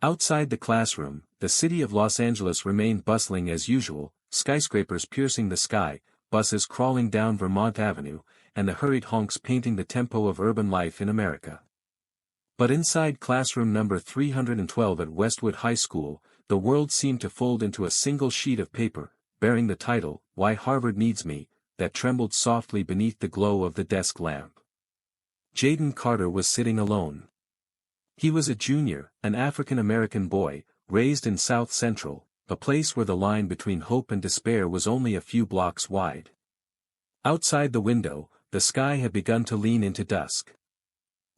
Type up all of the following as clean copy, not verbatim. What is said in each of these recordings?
Outside the classroom, the city of Los Angeles remained bustling as usual, skyscrapers piercing the sky, buses crawling down Vermont Avenue, and the hurried honks painting the tempo of urban life in America. But inside classroom number 312 at Westwood High School, the world seemed to fold into a single sheet of paper, bearing the title, "Why Harvard Needs Me," that trembled softly beneath the glow of the desk lamp. Jaden Carter was sitting alone. He was a junior, an African-American boy, raised in South Central, a place where the line between hope and despair was only a few blocks wide. Outside the window, the sky had begun to lean into dusk.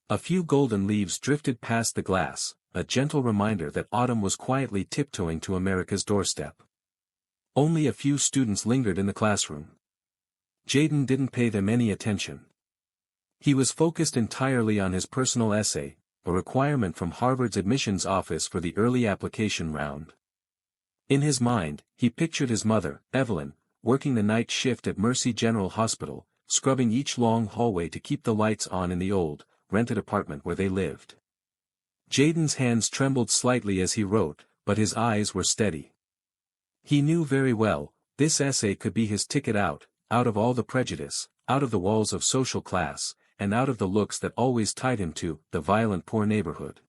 A few golden leaves drifted past the glass, a gentle reminder that autumn was quietly tiptoeing to America's doorstep. Only a few students lingered in the classroom. Jaden didn't pay them any attention. He was focused entirely on his personal essay, a requirement from Harvard's admissions office for the early application round. In his mind, he pictured his mother, Evelyn, working the night shift at Mercy General Hospital, scrubbing each long hallway to keep the lights on in the old, rented apartment where they lived. Jaden's hands trembled slightly as he wrote, but his eyes were steady. He knew very well, this essay could be his ticket out of all the prejudice, out of the walls of social class, and out of the looks that always tied him to the violent poor neighborhood.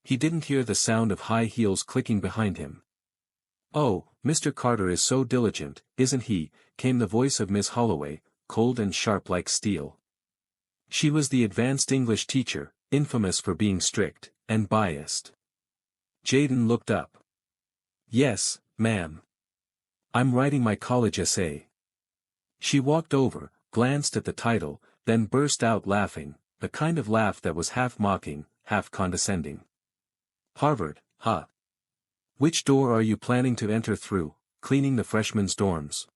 He didn't hear the sound of high heels clicking behind him. "Oh, Mr. Carter is so diligent, isn't he?" came the voice of Miss Holloway, cold and sharp like steel. She was the advanced English teacher, infamous for being strict and biased. Jaden looked up. "Yes, ma'am. I'm writing my college essay." She walked over, glanced at the title, then burst out laughing, the kind of laugh that was half mocking, half condescending. "Harvard, huh? Which door are you planning to enter through, cleaning the freshmen's dorms?"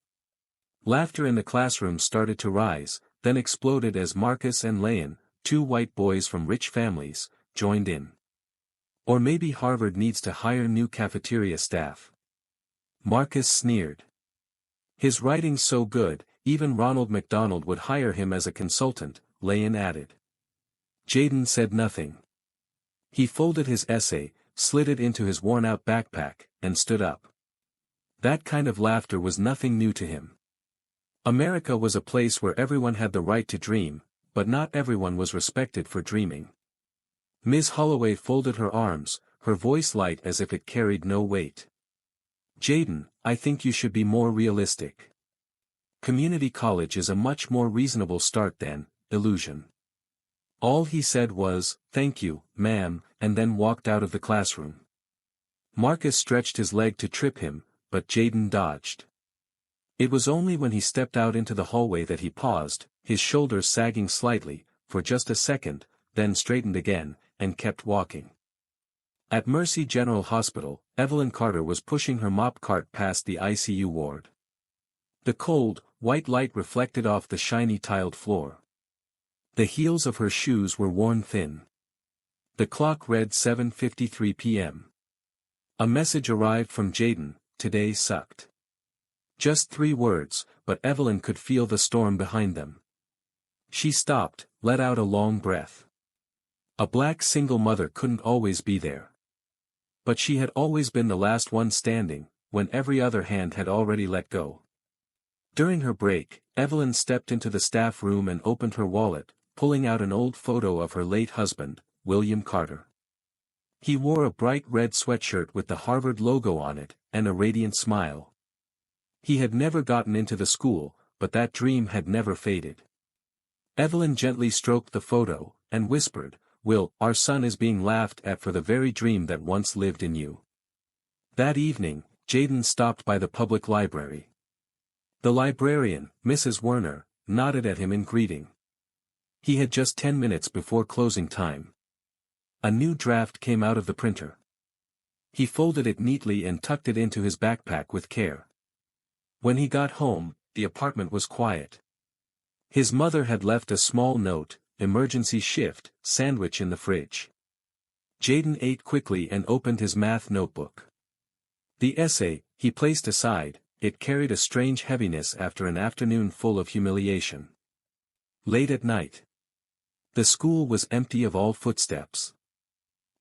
Laughter in the classroom started to rise, then exploded as Marcus and Leyon, two white boys from rich families, joined in. "Or maybe Harvard needs to hire new cafeteria staff." Marcus sneered. "His writing's so good, even Ronald McDonald would hire him as a consultant," Leyon added. Jaden said nothing. He folded his essay, slid it into his worn-out backpack, and stood up. That kind of laughter was nothing new to him. America was a place where everyone had the right to dream, but not everyone was respected for dreaming. Ms. Holloway folded her arms, her voice light as if it carried no weight. "Jaden, I think you should be more realistic. Community college is a much more reasonable start than illusion." All he said was, "Thank you, ma'am," and then walked out of the classroom. Marcus stretched his leg to trip him, but Jaden dodged. It was only when he stepped out into the hallway that he paused, his shoulders sagging slightly, for just a second, then straightened again, and kept walking. At Mercy General Hospital, Evelyn Carter was pushing her mop cart past the ICU ward. The cold, white light reflected off the shiny tiled floor. The heels of her shoes were worn thin. The clock read 7:53 p.m. A message arrived from Jaden, "Today sucked." Just 3 words, but Evelyn could feel the storm behind them. She stopped, let out a long breath. A black single mother couldn't always be there. But she had always been the last one standing, when every other hand had already let go. During her break, Evelyn stepped into the staff room and opened her wallet, pulling out an old photo of her late husband, William Carter. He wore a bright red sweatshirt with the Harvard logo on it, and a radiant smile. He had never gotten into the school, but that dream had never faded. Evelyn gently stroked the photo, and whispered, "Will, our son is being laughed at for the very dream that once lived in you." That evening, Jaden stopped by the public library. The librarian, Mrs. Werner, nodded at him in greeting. He had just 10 minutes before closing time. A new draft came out of the printer. He folded it neatly and tucked it into his backpack with care. When he got home, the apartment was quiet. His mother had left a small note, "Emergency shift, sandwich in the fridge." Jaden ate quickly and opened his math notebook. The essay, he placed aside, it carried a strange heaviness after an afternoon full of humiliation. Late at night. The school was empty of all footsteps.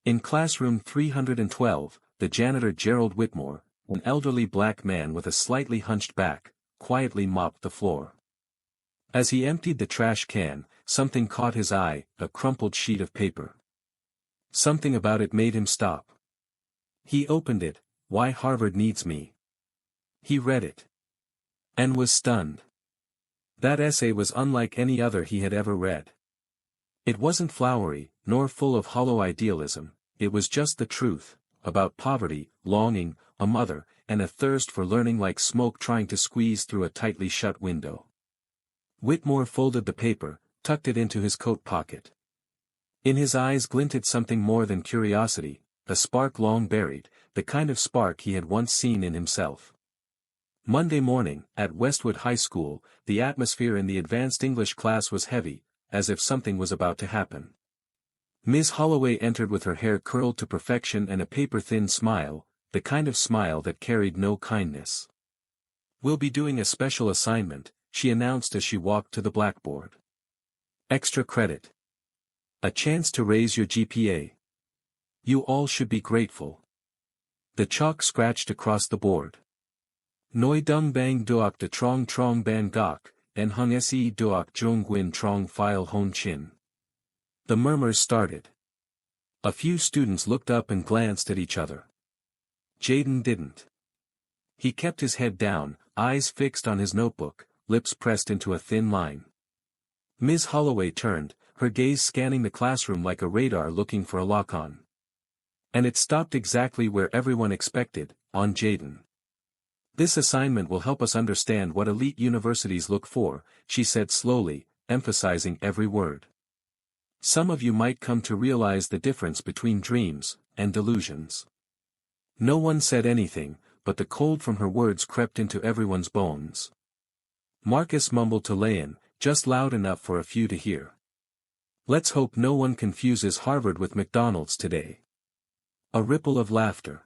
In classroom 312, the janitor Gerald Whitmore, an elderly black man with a slightly hunched back, quietly mopped the floor. As he emptied the trash can, something caught his eye, a crumpled sheet of paper. Something about it made him stop. He opened it. "Why Harvard Needs Me." He read it. And was stunned. That essay was unlike any other he had ever read. It wasn't flowery, nor full of hollow idealism, it was just the truth, about poverty, longing, a mother, and a thirst for learning like smoke trying to squeeze through a tightly shut window. Whitmore folded the paper, tucked it into his coat pocket. In his eyes glinted something more than curiosity, a spark long buried, the kind of spark he had once seen in himself. Monday morning, at Westwood High School, the atmosphere in the advanced English class was heavy, as if something was about to happen. Miss Holloway entered with her hair curled to perfection and a paper-thin smile, the kind of smile that carried no kindness. "We'll be doing a special assignment," she announced as she walked to the blackboard. "Extra credit. A chance to raise your GPA. You all should be grateful." The chalk scratched across the board. "Noi dung bang duok de trong trong ban gok, en hung se duok jung gwin trong file hon chin." The murmurs started. A few students looked up and glanced at each other. Jaden didn't. He kept his head down, eyes fixed on his notebook, lips pressed into a thin line. Ms. Holloway turned, her gaze scanning the classroom like a radar looking for a lock-on. And it stopped exactly where everyone expected, on Jaden. "This assignment will help us understand what elite universities look for," she said slowly, emphasizing every word. "Some of you might come to realize the difference between dreams and delusions." No one said anything, but the cold from her words crept into everyone's bones. Marcus mumbled to Leyon, just loud enough for a few to hear. "Let's hope no one confuses Harvard with McDonald's today." A ripple of laughter.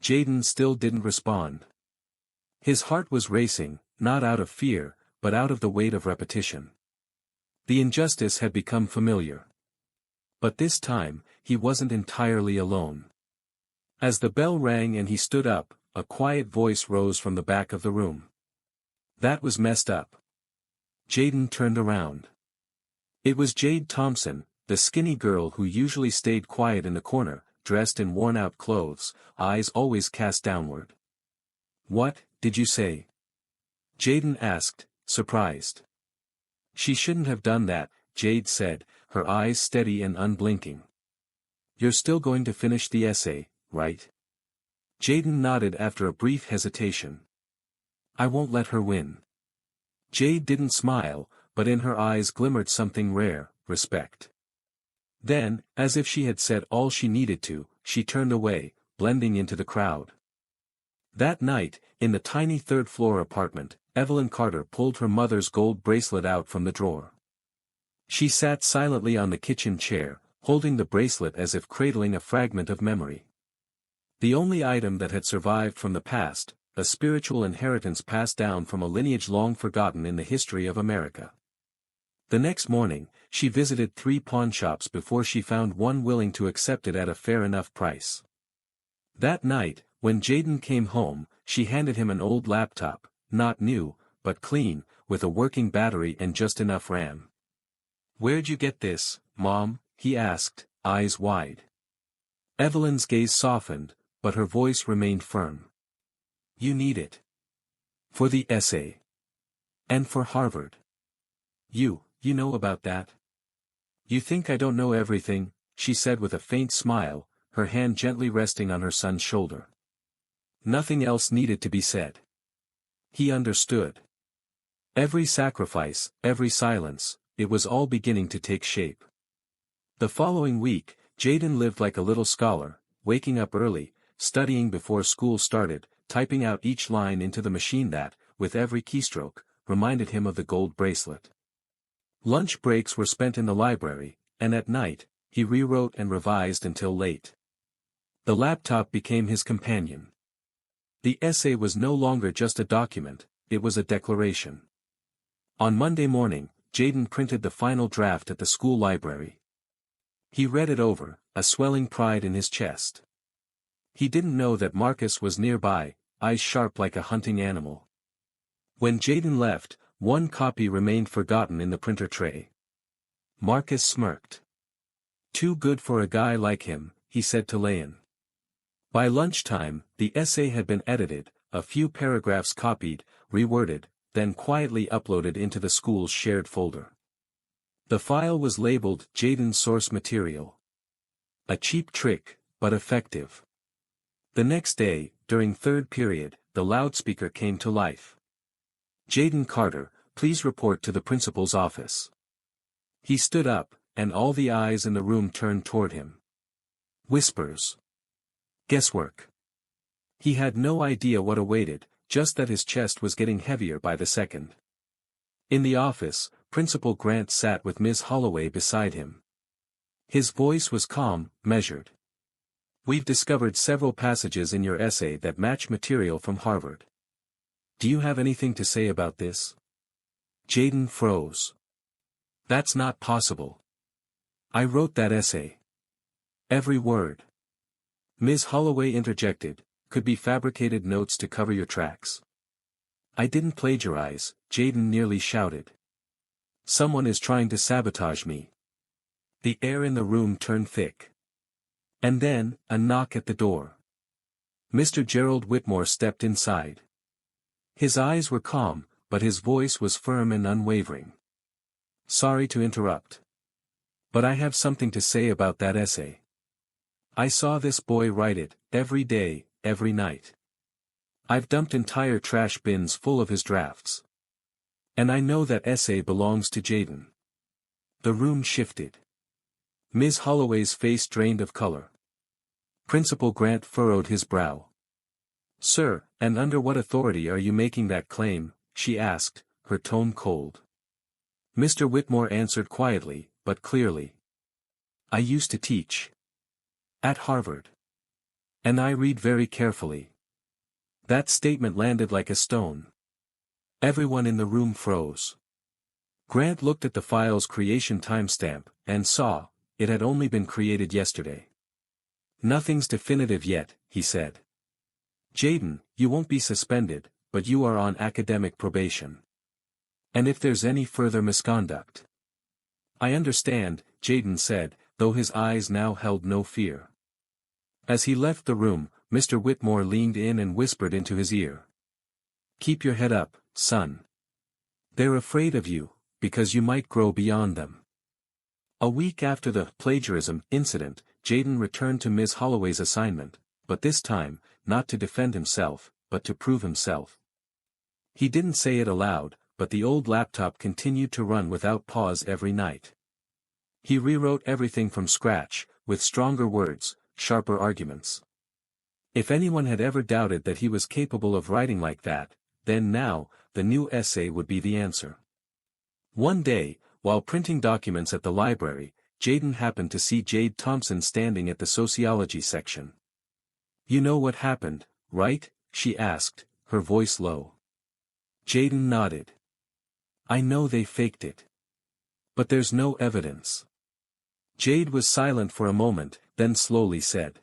Jaden still didn't respond. His heart was racing, not out of fear, but out of the weight of repetition. The injustice had become familiar. But this time, he wasn't entirely alone. As the bell rang and he stood up, a quiet voice rose from the back of the room. "That was messed up." Jaden turned around. It was Jade Thompson, the skinny girl who usually stayed quiet in the corner, dressed in worn-out clothes, eyes always cast downward. "What, did you say?" Jaden asked, surprised. "She shouldn't have done that," Jade said, her eyes steady and unblinking. "You're still going to finish the essay, right?" Jaden nodded after a brief hesitation. "I won't let her win." Jade didn't smile, but in her eyes glimmered something rare, respect. Then, as if she had said all she needed to, she turned away, blending into the crowd. That night, in the tiny third-floor apartment, Evelyn Carter pulled her mother's gold bracelet out from the drawer. She sat silently on the kitchen chair, holding the bracelet as if cradling a fragment of memory. The only item that had survived from the past, a spiritual inheritance passed down from a lineage long forgotten in the history of America. The next morning, she visited 3 pawnshops before she found one willing to accept it at a fair enough price. That night, when Jaden came home, she handed him an old laptop, not new, but clean, with a working battery and just enough RAM. "Where'd you get this, Mom?" he asked, eyes wide. Evelyn's gaze softened, but her voice remained firm. "You need it. For the essay. And for Harvard. You know about that." "You think I don't know everything," she said with a faint smile, her hand gently resting on her son's shoulder. Nothing else needed to be said. He understood. Every sacrifice, every silence, it was all beginning to take shape. The following week, Jaden lived like a little scholar, waking up early, studying before school started, typing out each line into the machine that, with every keystroke, reminded him of the gold bracelet. Lunch breaks were spent in the library, and at night, he rewrote and revised until late. The laptop became his companion. The essay was no longer just a document, it was a declaration. On Monday morning, Jaden printed the final draft at the school library. He read it over, a swelling pride in his chest. He didn't know that Marcus was nearby, eyes sharp like a hunting animal. When Jaden left, one copy remained forgotten in the printer tray. Marcus smirked. "Too good for a guy like him," he said to Leyon. By lunchtime, the essay had been edited, a few paragraphs copied, reworded, then quietly uploaded into the school's shared folder. The file was labeled Jaden's source material. A cheap trick, but effective. The next day, during third period, the loudspeaker came to life. "Jaden Carter, please report to the principal's office." He stood up, and all the eyes in the room turned toward him. Whispers. Guesswork. He had no idea what awaited, just that his chest was getting heavier by the second. In the office, Principal Grant sat with Miss Holloway beside him. His voice was calm, measured. "We've discovered several passages in your essay that match material from Harvard. Do you have anything to say about this?" Jaden froze. "That's not possible. I wrote that essay. Every word." Ms. Holloway interjected, "Could be fabricated notes to cover your tracks." "I didn't plagiarize," Jaden nearly shouted. "Someone is trying to sabotage me." The air in the room turned thick. And then, a knock at the door. Mr. Gerald Whitmore stepped inside. His eyes were calm, but his voice was firm and unwavering. "Sorry to interrupt. But I have something to say about that essay. I saw this boy write it, every day, every night. I've dumped entire trash bins full of his drafts. And I know that essay belongs to Jaden." The room shifted. Ms. Holloway's face drained of color. Principal Grant furrowed his brow. "Sir, and under what authority are you making that claim?" she asked, her tone cold. Mr. Whitmore answered quietly, but clearly. "I used to teach. At Harvard. And I read very carefully." That statement landed like a stone. Everyone in the room froze. Grant looked at the file's creation timestamp, and saw, it had only been created yesterday. "Nothing's definitive yet," he said. "Jaden, you won't be suspended, but you are on academic probation. And if there's any further misconduct—" "I understand," Jaden said, though his eyes now held no fear. As he left the room, Mr. Whitmore leaned in and whispered into his ear. "Keep your head up, son. They're afraid of you, because you might grow beyond them." A week after the plagiarism incident, Jaden returned to Ms. Holloway's assignment, but this time, not to defend himself, but to prove himself. He didn't say it aloud, but the old laptop continued to run without pause every night. He rewrote everything from scratch, with stronger words, sharper arguments. If anyone had ever doubted that he was capable of writing like that, then now, the new essay would be the answer. One day, while printing documents at the library, Jaden happened to see Jade Thompson standing at the sociology section. "You know what happened, right?" she asked, her voice low. Jaden nodded. "I know they faked it. But there's no evidence." Jade was silent for a moment, then slowly said.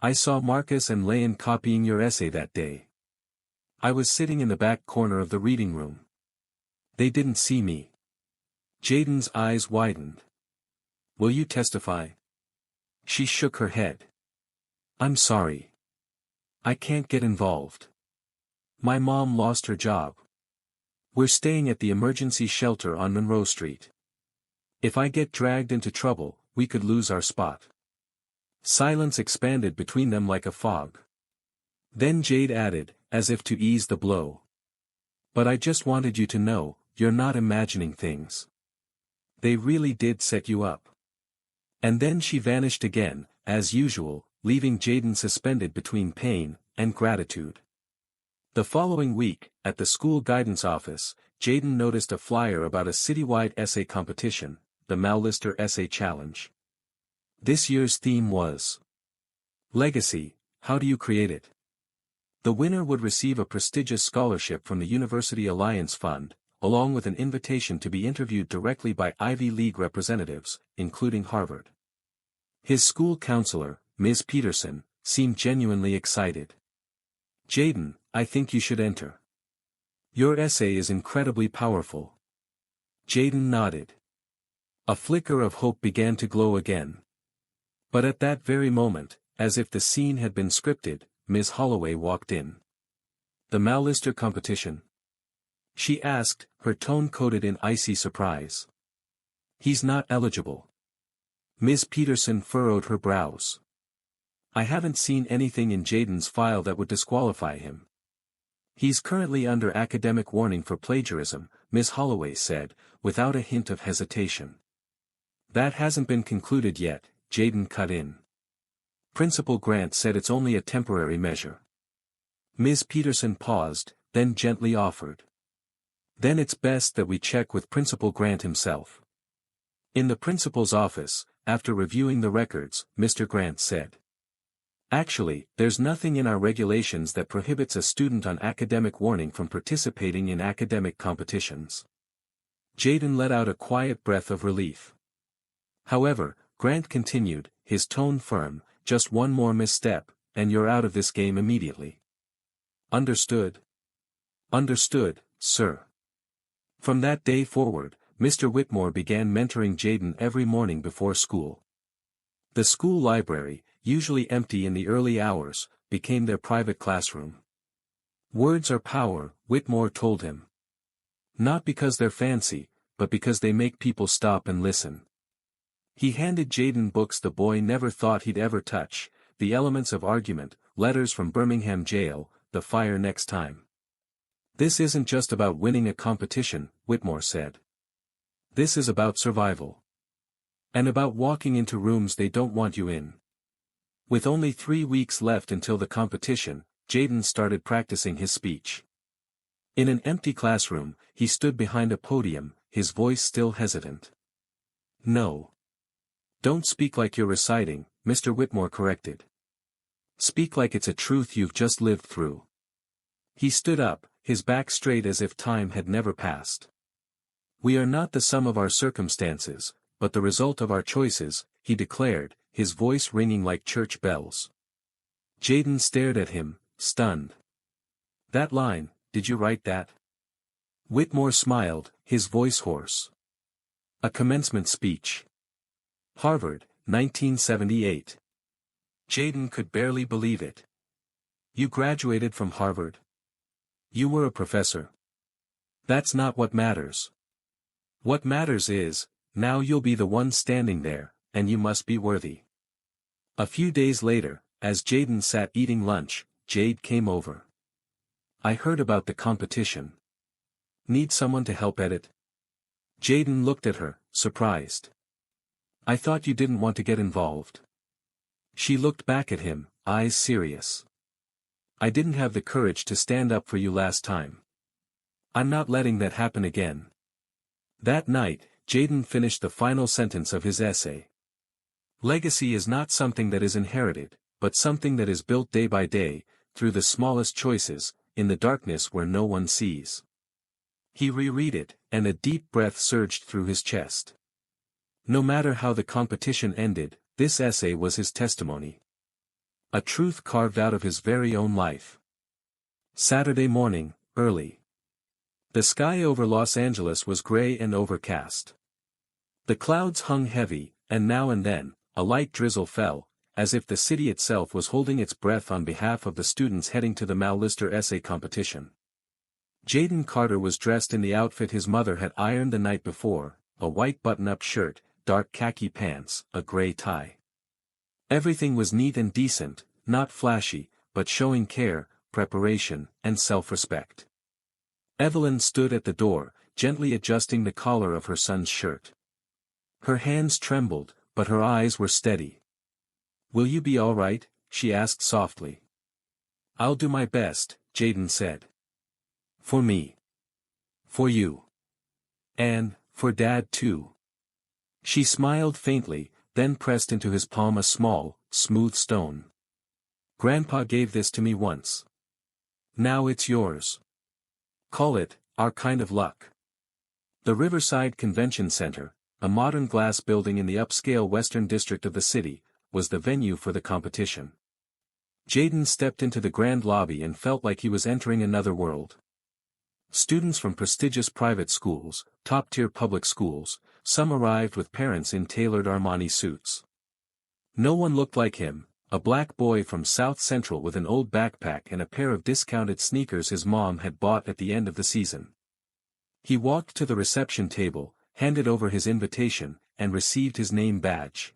"I saw Marcus and Leyon copying your essay that day. I was sitting in the back corner of the reading room. They didn't see me." Jaden's eyes widened. "Will you testify?" She shook her head. "I'm sorry. I can't get involved. My mom lost her job. We're staying at the emergency shelter on Monroe Street. If I get dragged into trouble, we could lose our spot." Silence expanded between them like a fog. Then Jade added, as if to ease the blow. "But I just wanted you to know, you're not imagining things. They really did set you up." And then she vanished again, as usual, leaving Jaden suspended between pain and gratitude. The following week, at the school guidance office, Jaden noticed a flyer about a citywide essay competition, the Mallister Essay Challenge. This year's theme was Legacy, How Do You Create It? The winner would receive a prestigious scholarship from the University Alliance Fund, along with an invitation to be interviewed directly by Ivy League representatives, including Harvard. His school counselor, Ms. Peterson, seemed genuinely excited. "Jaden, I think you should enter. Your essay is incredibly powerful." Jaden nodded. A flicker of hope began to glow again. But at that very moment, as if the scene had been scripted, Ms. Holloway walked in. "The Mallister competition?" she asked, her tone coated in icy surprise. "He's not eligible." Ms. Peterson furrowed her brows. "I haven't seen anything in Jaden's file that would disqualify him. He's currently under academic warning for plagiarism," Ms. Holloway said, without a hint of hesitation. "That hasn't been concluded yet," Jaden cut in. "Principal Grant said it's only a temporary measure." Ms. Peterson paused, then gently offered. "Then it's best that we check with Principal Grant himself." In the principal's office, after reviewing the records, Mr. Grant said, "Actually, there's nothing in our regulations that prohibits a student on academic warning from participating in academic competitions." Jaden let out a quiet breath of relief. "However," Grant continued, his tone firm, "just one more misstep, and you're out of this game immediately." "Understood?" "Understood, sir." From that day forward, Mr. Whitmore began mentoring Jaden every morning before school. The school library, usually empty in the early hours, became their private classroom. "Words are power," Whitmore told him. "Not because they're fancy, but because they make people stop and listen." He handed Jaden books the boy never thought he'd ever touch, The Elements of Argument, Letters from Birmingham Jail, The Fire Next Time. "This isn't just about winning a competition," Whitmore said. "This is about survival. And about walking into rooms they don't want you in." With only 3 weeks left until the competition, Jaden started practicing his speech. In an empty classroom, he stood behind a podium, his voice still hesitant. "No. Don't speak like you're reciting," Mr. Whitmore corrected. "Speak like it's a truth you've just lived through." He stood up, his back straight as if time had never passed. "We are not the sum of our circumstances, but the result of our choices," he declared, his voice ringing like church bells. Jaden stared at him, stunned. "That line, did you write that?" Whitmore smiled, his voice hoarse. "A commencement speech. Harvard, 1978. Jaden could barely believe it. "You graduated from Harvard? You were a professor?" "That's not what matters. What matters is, now you'll be the one standing there, and you must be worthy." A few days later, as Jaden sat eating lunch, Jade came over. "I heard about the competition. Need someone to help edit?" Jaden looked at her, surprised. "I thought you didn't want to get involved." She looked back at him, eyes serious. "I didn't have the courage to stand up for you last time. I'm not letting that happen again." That night, Jaden finished the final sentence of his essay. "Legacy is not something that is inherited, but something that is built day by day, through the smallest choices, in the darkness where no one sees." He reread it, and a deep breath surged through his chest. No matter how the competition ended, this essay was his testimony. A truth carved out of his very own life. Saturday morning, early. The sky over Los Angeles was gray and overcast. The clouds hung heavy, and now and then, a light drizzle fell, as if the city itself was holding its breath on behalf of the students heading to the Mallister Essay Competition. Jaden Carter was dressed in the outfit his mother had ironed the night before, a white button-up shirt, dark khaki pants, a gray tie. Everything was neat and decent, not flashy, but showing care, preparation, and self-respect. Evelyn stood at the door, gently adjusting the collar of her son's shirt. Her hands trembled, but her eyes were steady. "Will you be all right?" she asked softly. "I'll do my best," Jaden said. "For me. For you. And, for Dad too." She smiled faintly, then pressed into his palm a small, smooth stone. "Grandpa gave this to me once. Now it's yours. Call it, our kind of luck." The Riverside Convention Center, a modern glass building in the upscale western district of the city, was the venue for the competition. Jaden stepped into the grand lobby and felt like he was entering another world. Students from prestigious private schools, top-tier public schools, some arrived with parents in tailored Armani suits. No one looked like him, a black boy from South Central with an old backpack and a pair of discounted sneakers his mom had bought at the end of the season. He walked to the reception table, handed over his invitation, and received his name badge.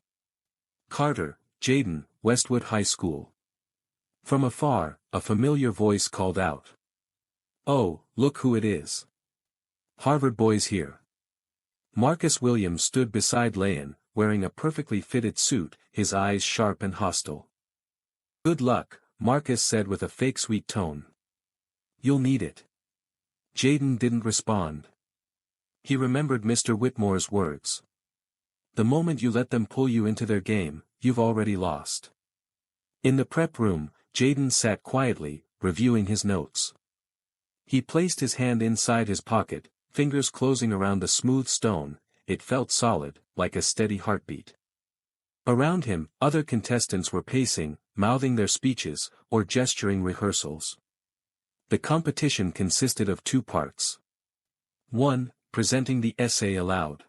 Carter, Jaden, Westwood High School. From afar, a familiar voice called out. "Oh, look who it is. Harvard boy's here." Marcus Williams stood beside Leyon, wearing a perfectly fitted suit, his eyes sharp and hostile. "Good luck," Marcus said with a fake sweet tone. "You'll need it." Jaden didn't respond. He remembered Mr. Whitmore's words. "The moment you let them pull you into their game, you've already lost." In the prep room, Jaden sat quietly, reviewing his notes. He placed his hand inside his pocket, fingers closing around the smooth stone. It felt solid, like a steady heartbeat. Around him, other contestants were pacing, mouthing their speeches, or gesturing rehearsals. The competition consisted of 2 parts. 1. Presenting the essay aloud.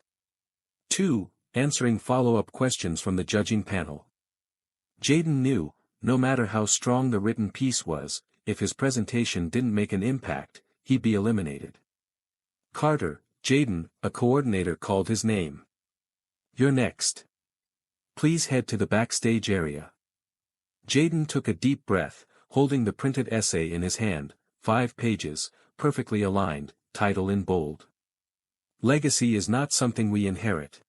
2. Answering follow-up questions from the judging panel. Jaden knew, no matter how strong the written piece was, if his presentation didn't make an impact, he'd be eliminated. "Carter, Jaden," a coordinator called his name. "You're next. Please head to the backstage area." Jaden took a deep breath, holding the printed essay in his hand, 5 pages, perfectly aligned, title in bold. "Legacy is not something we inherit."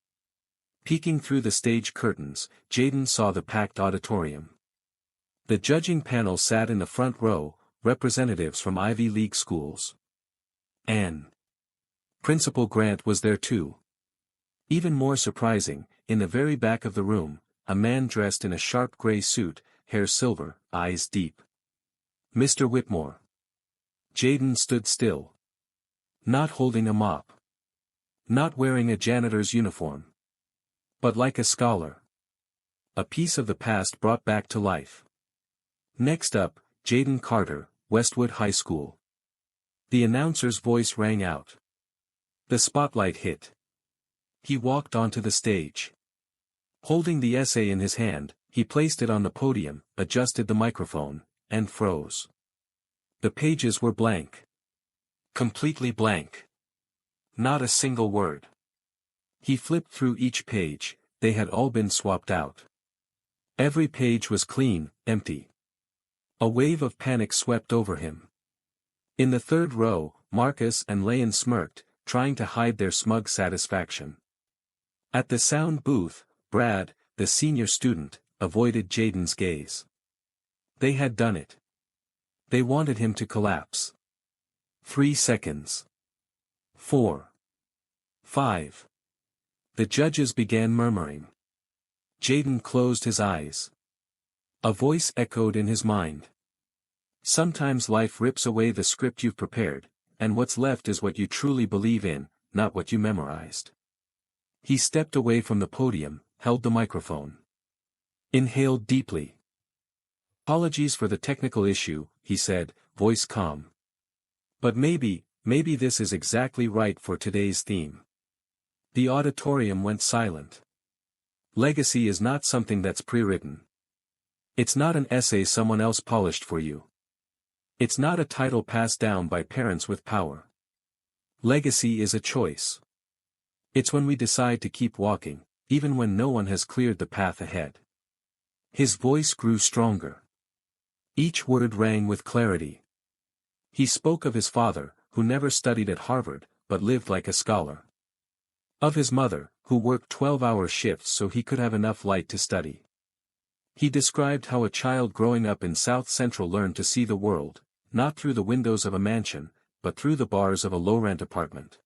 Peeking through the stage curtains, Jaden saw the packed auditorium. The judging panel sat in the front row, representatives from Ivy League schools. Principal Grant was there too. Even more surprising, in the very back of the room, a man dressed in a sharp gray suit, hair silver, eyes deep. Mr. Whitmore. Jaden stood still. Not holding a mop. Not wearing a janitor's uniform. But like a scholar. A piece of the past brought back to life. Next up, Jaden Carter, Westwood High School. The announcer's voice rang out. The spotlight hit. He walked onto the stage. Holding the essay in his hand, he placed it on the podium, adjusted the microphone, and froze. The pages were blank. Completely blank. Not a single word. He flipped through each page, they had all been swapped out. Every page was clean, empty. A wave of panic swept over him. In the third row, Marcus and Leyon smirked, trying to hide their smug satisfaction. At the sound booth, Brad, the senior student, avoided Jaden's gaze. They had done it. They wanted him to collapse. 3 seconds. 4. 5. The judges began murmuring. Jaden closed his eyes. A voice echoed in his mind. Sometimes life rips away the script you've prepared, and what's left is what you truly believe in, not what you memorized. He stepped away from the podium, held the microphone. Inhaled deeply. Apologies for the technical issue, he said, voice calm. But maybe this is exactly right for today's theme. The auditorium went silent. Legacy is not something that's pre-written. It's not an essay someone else polished for you. It's not a title passed down by parents with power. Legacy is a choice. It's when we decide to keep walking, even when no one has cleared the path ahead. His voice grew stronger. Each word rang with clarity. He spoke of his father, who never studied at Harvard, but lived like a scholar. Of his mother, who worked 12-hour shifts so he could have enough light to study. He described how a child growing up in South Central learned to see the world, not through the windows of a mansion, but through the bars of a low-rent apartment.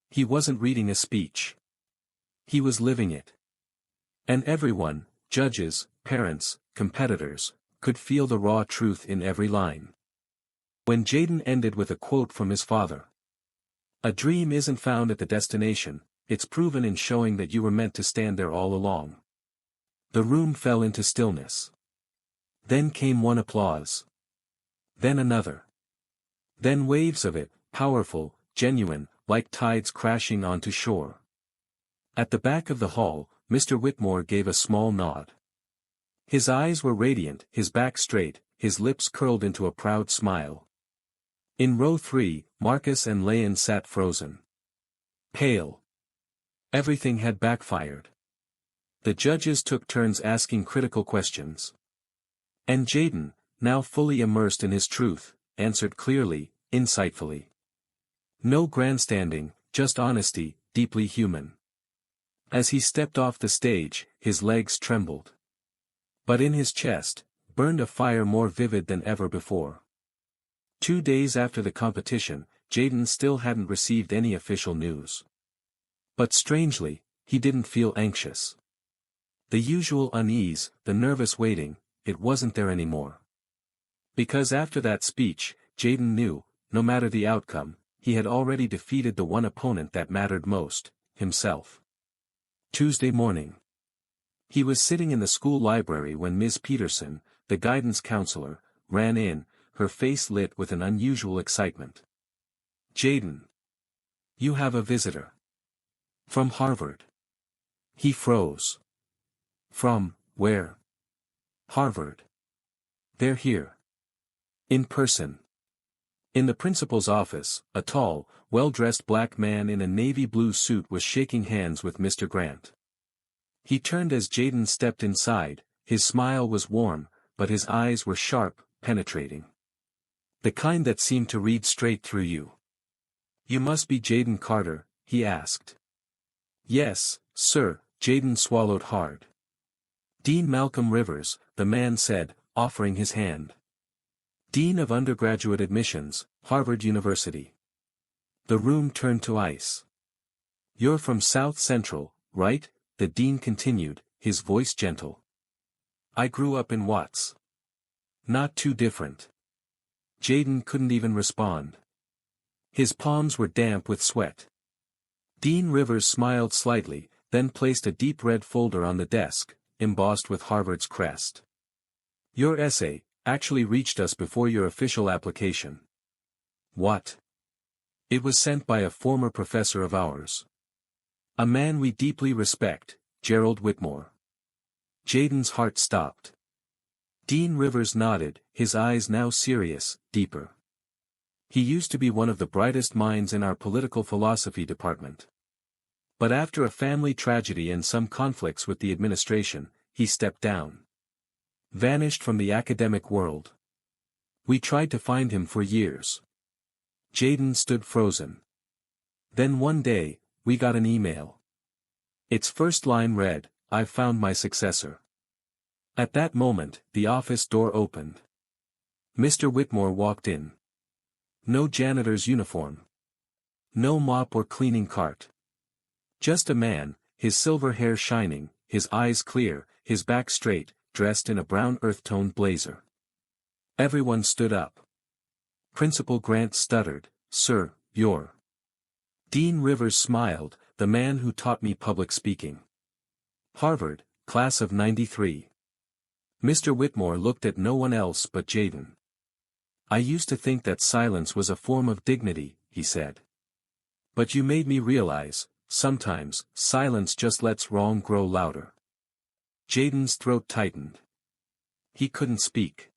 He wasn't reading a speech. He was living it. And everyone, judges, parents, competitors, could feel the raw truth in every line. When Jaden ended with a quote from his father. A dream isn't found at the destination, it's proven in showing that you were meant to stand there all along. The room fell into stillness. Then came one applause. Then another. Then waves of it, powerful, genuine, like tides crashing onto shore. At the back of the hall, Mr. Whitmore gave a small nod. His eyes were radiant, his back straight, his lips curled into a proud smile. In row 3, Marcus and Leyon sat frozen. Pale. Everything had backfired. The judges took turns asking critical questions. And Jaden, now fully immersed in his truth, answered clearly, insightfully. No grandstanding, just honesty, deeply human. As he stepped off the stage, his legs trembled. But in his chest, burned a fire more vivid than ever before. 2 days after the competition, Jaden still hadn't received any official news. But strangely, he didn't feel anxious. The usual unease, the nervous waiting, it wasn't there anymore. Because after that speech, Jaden knew, no matter the outcome, he had already defeated the one opponent that mattered most, himself. Tuesday morning. He was sitting in the school library when Ms. Peterson, the guidance counselor, ran in, her face lit with an unusual excitement. Jaden. You have a visitor. From Harvard. He froze. From, where? Harvard. They're here. In person. In the principal's office, a tall, well-dressed black man in a navy blue suit was shaking hands with Mr. Grant. He turned as Jaden stepped inside, his smile was warm, but his eyes were sharp, penetrating. The kind that seemed to read straight through you. You must be Jaden Carter, he asked. Yes, sir, Jaden swallowed hard. Dean Malcolm Rivers, the man said, offering his hand. Dean of Undergraduate Admissions, Harvard University. The room turned to ice. You're from South Central, right? The dean continued, his voice gentle. I grew up in Watts. Not too different. Jaden couldn't even respond. His palms were damp with sweat. Dean Rivers smiled slightly, then placed a deep red folder on the desk, embossed with Harvard's crest. Your essay actually reached us before your official application. What? It was sent by a former professor of ours. A man we deeply respect, Gerald Whitmore. Jaden's heart stopped. Dean Rivers nodded, his eyes now serious, deeper. He used to be one of the brightest minds in our political philosophy department. But after a family tragedy and some conflicts with the administration, he stepped down. Vanished from the academic world. We tried to find him for years. Jaden stood frozen. Then one day, we got an email. Its first line read, I've found my successor. At that moment, the office door opened. Mr. Whitmore walked in. No janitor's uniform. No mop or cleaning cart. Just a man, his silver hair shining, his eyes clear, his back straight, dressed in a brown earth-toned blazer. Everyone stood up. Principal Grant stuttered, Sir, you're. Dean Rivers smiled, the man who taught me public speaking. Harvard, class of '93. Mr. Whitmore looked at no one else but Jaden. I used to think that silence was a form of dignity, he said. But you made me realize, sometimes, silence just lets wrong grow louder. Jaden's throat tightened. He couldn't speak.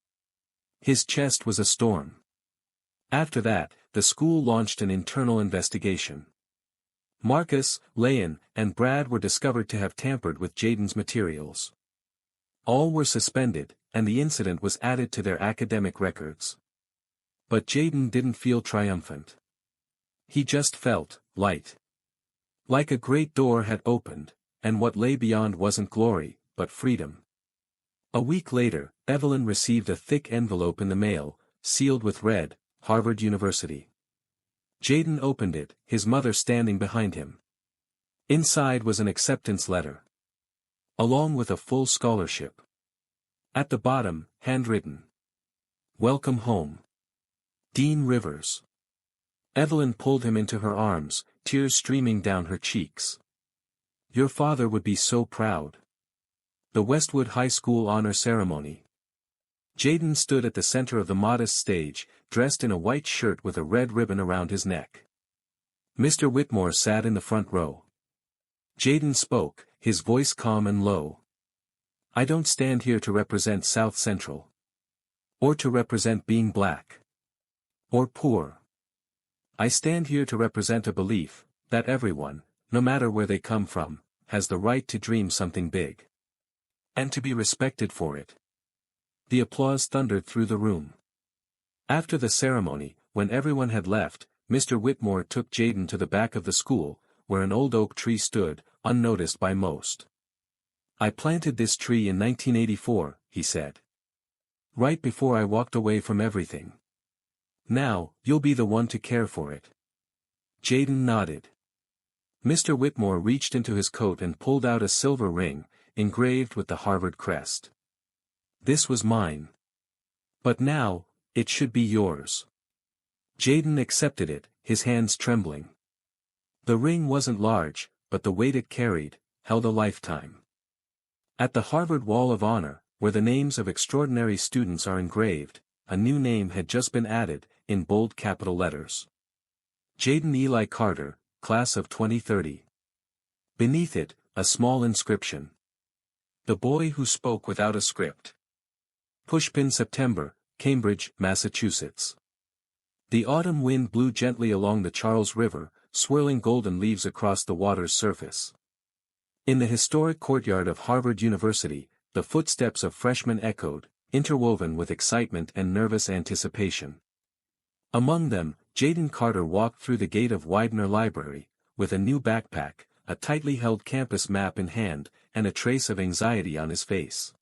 His chest was a storm. After that, the school launched an internal investigation. Marcus, Leyon, and Brad were discovered to have tampered with Jaden's materials. All were suspended, and the incident was added to their academic records. But Jaden didn't feel triumphant. He just felt light. Like a great door had opened, and what lay beyond wasn't glory, but freedom. A week later, Evelyn received a thick envelope in the mail, sealed with red, Harvard University. Jaden opened it, his mother standing behind him. Inside was an acceptance letter. Along with a full scholarship. At the bottom, handwritten. Welcome home. Dean Rivers. Evelyn pulled him into her arms, tears streaming down her cheeks. Your father would be so proud. The Westwood High School Honor Ceremony. Jaden stood at the center of the modest stage, dressed in a white shirt with a red ribbon around his neck. Mr. Whitmore sat in the front row. Jaden spoke, his voice calm and low. "I don't stand here to represent South Central. Or to represent being black. Or poor. I stand here to represent a belief, that everyone, no matter where they come from, has the right to dream something big. And to be respected for it." The applause thundered through the room. After the ceremony, when everyone had left, Mr. Whitmore took Jaden to the back of the school, where an old oak tree stood, unnoticed by most. "I planted this tree in 1984, he said. "Right before I walked away from everything. Now, you'll be the one to care for it." Jaden nodded. Mr. Whitmore reached into his coat and pulled out a silver ring, engraved with the Harvard crest. "This was mine. But now, it should be yours." Jaden accepted it, his hands trembling. The ring wasn't large, but the weight it carried, held a lifetime. At the Harvard Wall of Honor, where the names of extraordinary students are engraved, a new name had just been added, in bold capital letters. Jaden Eli Carter, Class of 2030. Beneath it, a small inscription. "The boy who spoke without a script. Pushpin September, Cambridge, Massachusetts." The autumn wind blew gently along the Charles River, swirling golden leaves across the water's surface. In the historic courtyard of Harvard University, the footsteps of freshmen echoed, interwoven with excitement and nervous anticipation. Among them, Jaden Carter walked through the gate of Widener Library, with a new backpack, a tightly held campus map in hand, and a trace of anxiety on his face.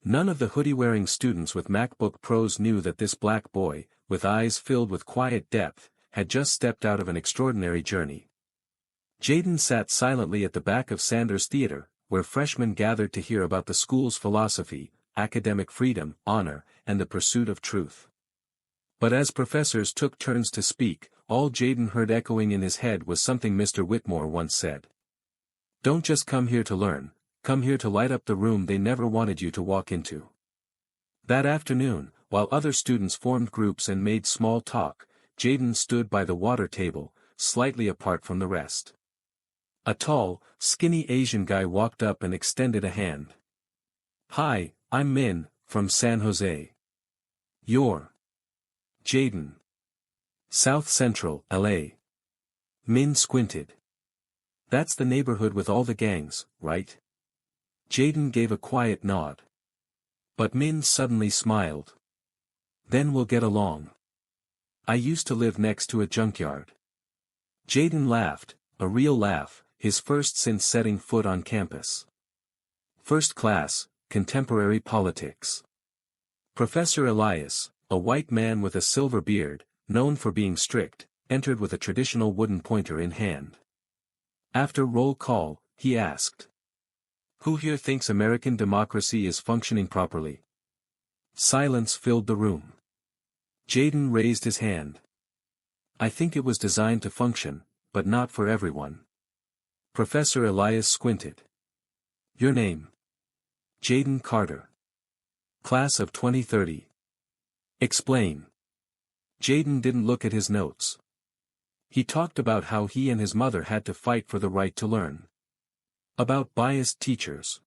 None of the hoodie-wearing students with MacBook Pros knew that this black boy, with eyes filled with quiet depth, had just stepped out of an extraordinary journey. Jaden sat silently at the back of Sanders Theater, where freshmen gathered to hear about the school's philosophy, academic freedom, honor, and the pursuit of truth. But as professors took turns to speak, all Jaden heard echoing in his head was something Mr. Whitmore once said. "Don't just come here to learn, come here to light up the room they never wanted you to walk into." That afternoon, while other students formed groups and made small talk, Jaden stood by the water table, slightly apart from the rest. A tall, skinny Asian guy walked up and extended a hand. "Hi, I'm Min, from San Jose. You're Jaden. South Central, LA. Min squinted. "That's the neighborhood with all the gangs, right?" Jaden gave a quiet nod. But Min suddenly smiled. "Then we'll get along. I used to live next to a junkyard." Jaden laughed, a real laugh, his first since setting foot on campus. First class, contemporary politics. Professor Elias, a white man with a silver beard, known for being strict, entered with a traditional wooden pointer in hand. After roll call, he asked, "Who here thinks American democracy is functioning properly?" Silence filled the room. Jaden raised his hand. "I think it was designed to function, but not for everyone." Professor Elias squinted. "Your name?" "Jaden Carter. Class of 2030. Explain." Jaden didn't look at his notes. He talked about how he and his mother had to fight for the right to learn. About biased teachers.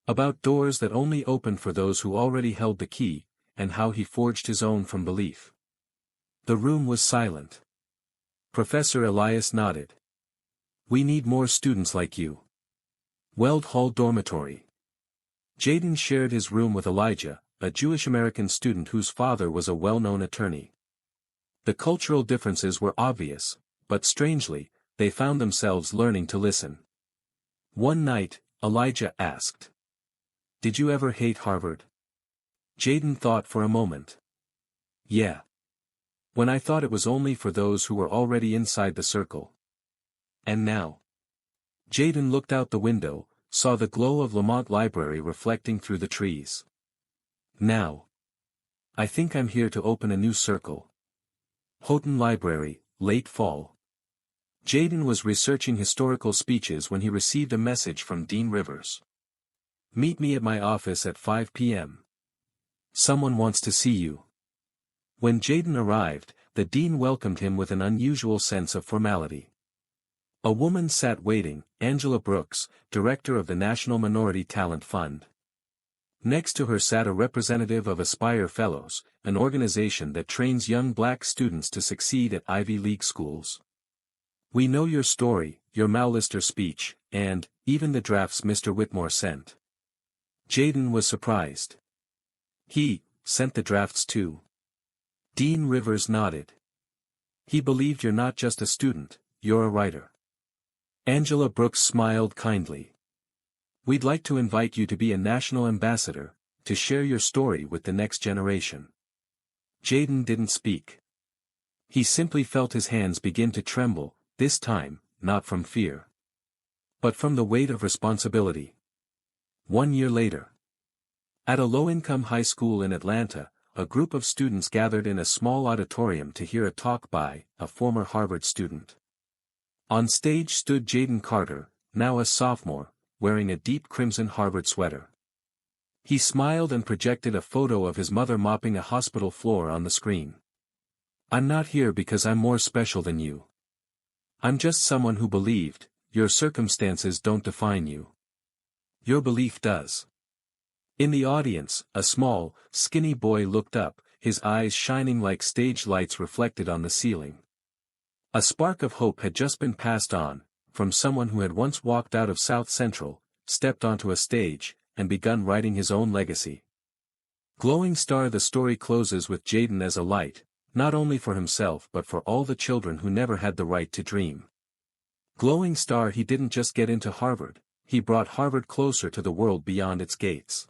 About doors that only opened for those who already held the key, and how he forged his own from belief. The room was silent. Professor Elias nodded. "We need more students like you. Weld Hall Dormitory." Jaden shared his room with Elijah, a Jewish-American student whose father was a well-known attorney. The cultural differences were obvious, but strangely, they found themselves learning to listen. One night, Elijah asked, "Did you ever hate Harvard?" Jaden thought for a moment. "Yeah. When I thought it was only for those who were already inside the circle. And now?" Jaden looked out the window, saw the glow of Lamont Library reflecting through the trees. "Now. I think I'm here to open a new circle. Houghton Library, late fall." Jaden was researching historical speeches when he received a message from Dean Rivers. Meet me at my office at 5 p.m. Someone wants to see you. When Jaden arrived, the dean welcomed him with an unusual sense of formality. A woman sat waiting, Angela Brooks, director of the National Minority Talent Fund. Next to her sat a representative of Aspire Fellows, an organization that trains young black students to succeed at Ivy League schools. We know your story, your Mallister speech, and, even the drafts Mr. Whitmore sent. Jaden was surprised. He sent the drafts too. Dean Rivers nodded. He believed you're not just a student, you're a writer. Angela Brooks smiled kindly. We'd like to invite you to be a national ambassador, to share your story with the next generation. Jaden didn't speak. He simply felt his hands begin to tremble, this time, not from fear, but from the weight of responsibility. 1 year later. At a low-income high school in Atlanta, a group of students gathered in a small auditorium to hear a talk by a former Harvard student. On stage stood Jaden Carter, now a sophomore, wearing a deep crimson Harvard sweater. He smiled and projected a photo of his mother mopping a hospital floor on the screen. I'm not here because I'm more special than you. I'm just someone who believed, your circumstances don't define you. Your belief does. In the audience, a small, skinny boy looked up, his eyes shining like stage lights reflected on the ceiling. A spark of hope had just been passed on, from someone who had once walked out of South Central, stepped onto a stage, and begun writing his own legacy. Glowing Star. The story closes with Jaden as a light, not only for himself but for all the children who never had the right to dream. Glowing Star. He didn't just get into Harvard, he brought Harvard closer to the world beyond its gates.